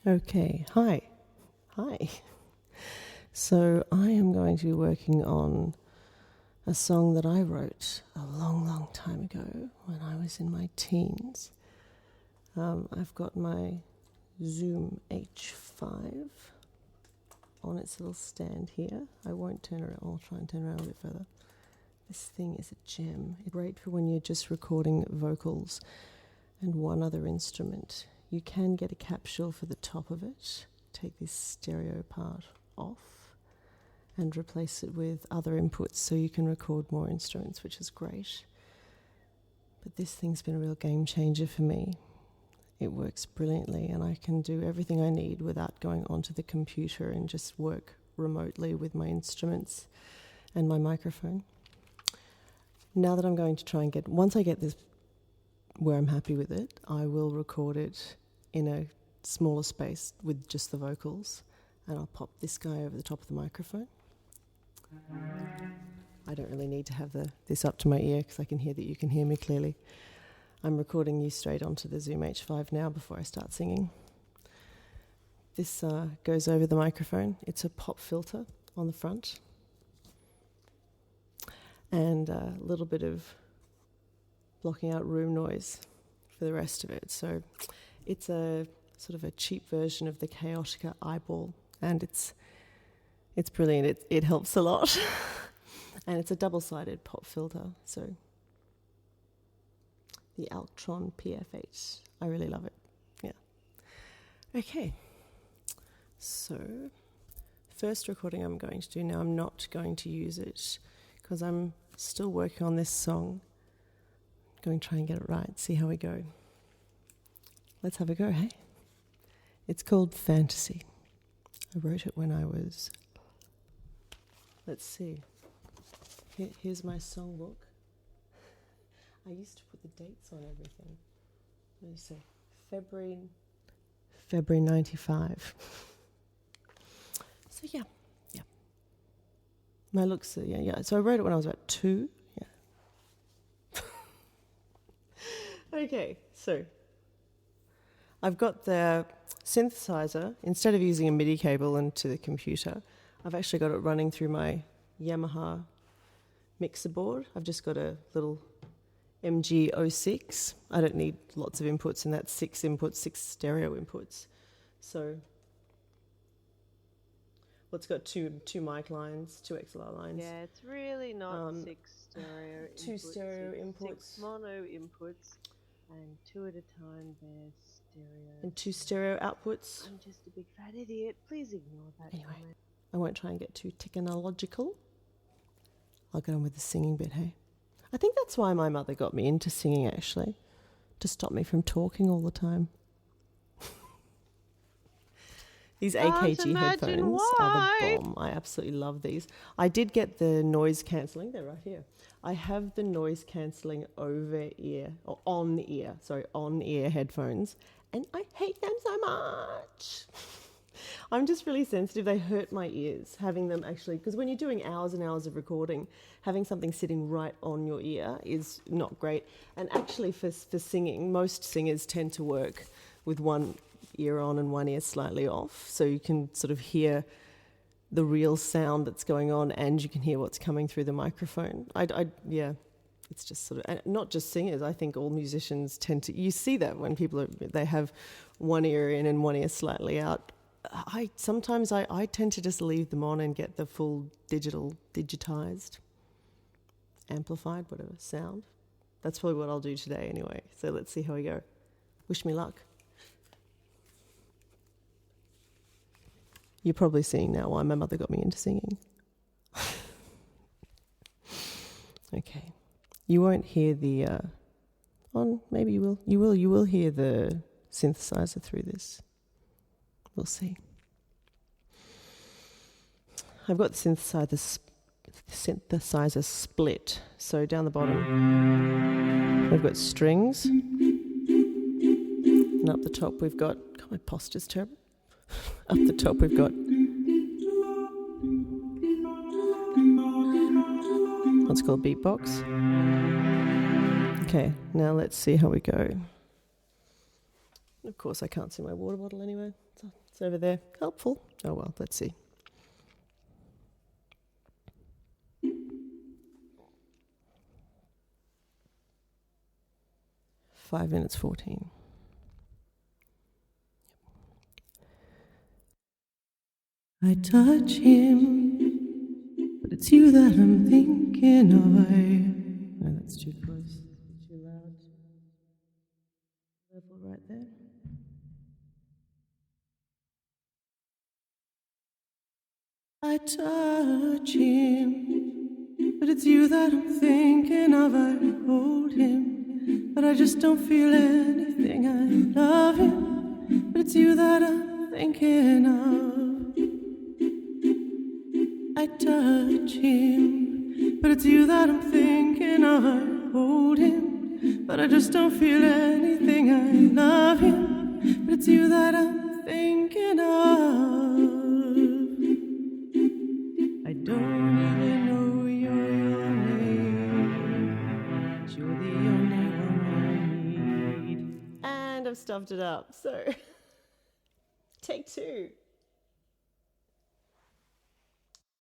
Okay, hi. Hi. So I am going to be working on a song that I wrote a long, long time ago when I was in my teens. I've got my Zoom H5 on its little stand here. I won't turn around. I'll try and turn around a bit further. This thing is a gem. It's great for when you're just recording vocals and one other instrument. You can get a capsule for the top of it, take this stereo part off and replace it with other inputs so you can record more instruments, which is great. But this thing's been a real game changer for me. It works brilliantly and I can do everything I need without going onto the computer and just work remotely with my instruments and my microphone. Now that I'm going to try and once I get this where I'm happy with it, I will record it in a smaller space with just the vocals, and I'll pop this guy over the top of the microphone. I don't really need to have this up to my ear because I can hear that you can hear me clearly. I'm recording you straight onto the Zoom H5 now before I start singing. This goes over the microphone. It's a pop filter on the front and a little bit of blocking out room noise for the rest of it. So it's a sort of a cheap version of the Chaotica eyeball, and it's brilliant. It helps a lot. And it's a double-sided pop filter, so the Altron PF8. I really love it. Yeah. Okay. So first recording I'm going to do now, I'm not going to use it because I'm still working on this song. I'm going to try and get it right, see how we go. Let's have a go, hey? It's called Fantasy. I wrote it when I was... Let's see. Here's my songbook. I used to put the dates on everything. What do you say? February 95. So yeah. My looks, yeah. So I wrote it when I was about 2. Yeah. Okay, so I've got the synthesizer. Instead of using a MIDI cable into the computer, I've actually got it running through my Yamaha mixer board. I've just got a little MG06. I don't need lots of inputs, and that's 6 inputs, 6 stereo inputs. So, well, it's got two mic lines, 2 XLR lines. Yeah, it's really not 6 stereo inputs. 2 stereo inputs. 6 mono inputs, and 2 at a time there's stereo. And 2 stereo outputs. I'm just a big fat idiot. Please ignore that Anyway, comment. I won't try and get too technological. I'll get on with the singing bit, hey? I think that's why my mother got me into singing, actually, to stop me from talking all the time. These AKG headphones are the bomb. I absolutely love these. I did get the noise cancelling. They're right here. I have the noise cancelling on-ear headphones, and I hate them so much. I'm just really sensitive. They hurt my ears, having them actually, because when you're doing hours and hours of recording, having something sitting right on your ear is not great. And actually for singing, most singers tend to work with one ear on and one ear slightly off, so you can sort of hear the real sound that's going on and you can hear what's coming through the microphone. It's just sort of, and not just singers, I think all musicians tend to, you see that when people they have one ear in and one ear slightly out. Sometimes I tend to just leave them on and get the full digitized, amplified, whatever, sound. That's probably what I'll do today anyway. So let's see how we go. Wish me luck. You're probably seeing now why my mother got me into singing. Okay. You won't hear the... maybe you will. You will hear the synthesizer through this. We'll see. I've got the synthesizer split. So down the bottom, we've got strings. And up the top we've got... God, my posture's terrible. Up the top we've got what's called beatbox. Okay, now let's see how we go. Of course, I can't see my water bottle anyway. It's over there. Helpful. Oh well, let's see. Five minutes 14. I touch him, but it's you that I'm thinking of. No, that's too close. Too loud. Level right there. I touch him, but it's you that I'm thinking of. I hold him, but I just don't feel anything. I love him, but it's you that I'm thinking of. I touch him, but it's you that I'm thinking of. I hold him, but I just don't feel anything. I love him, but it's you that I'm thinking of. I don't even know your name, but you're the only one I need. And I've stuffed it up, so take two.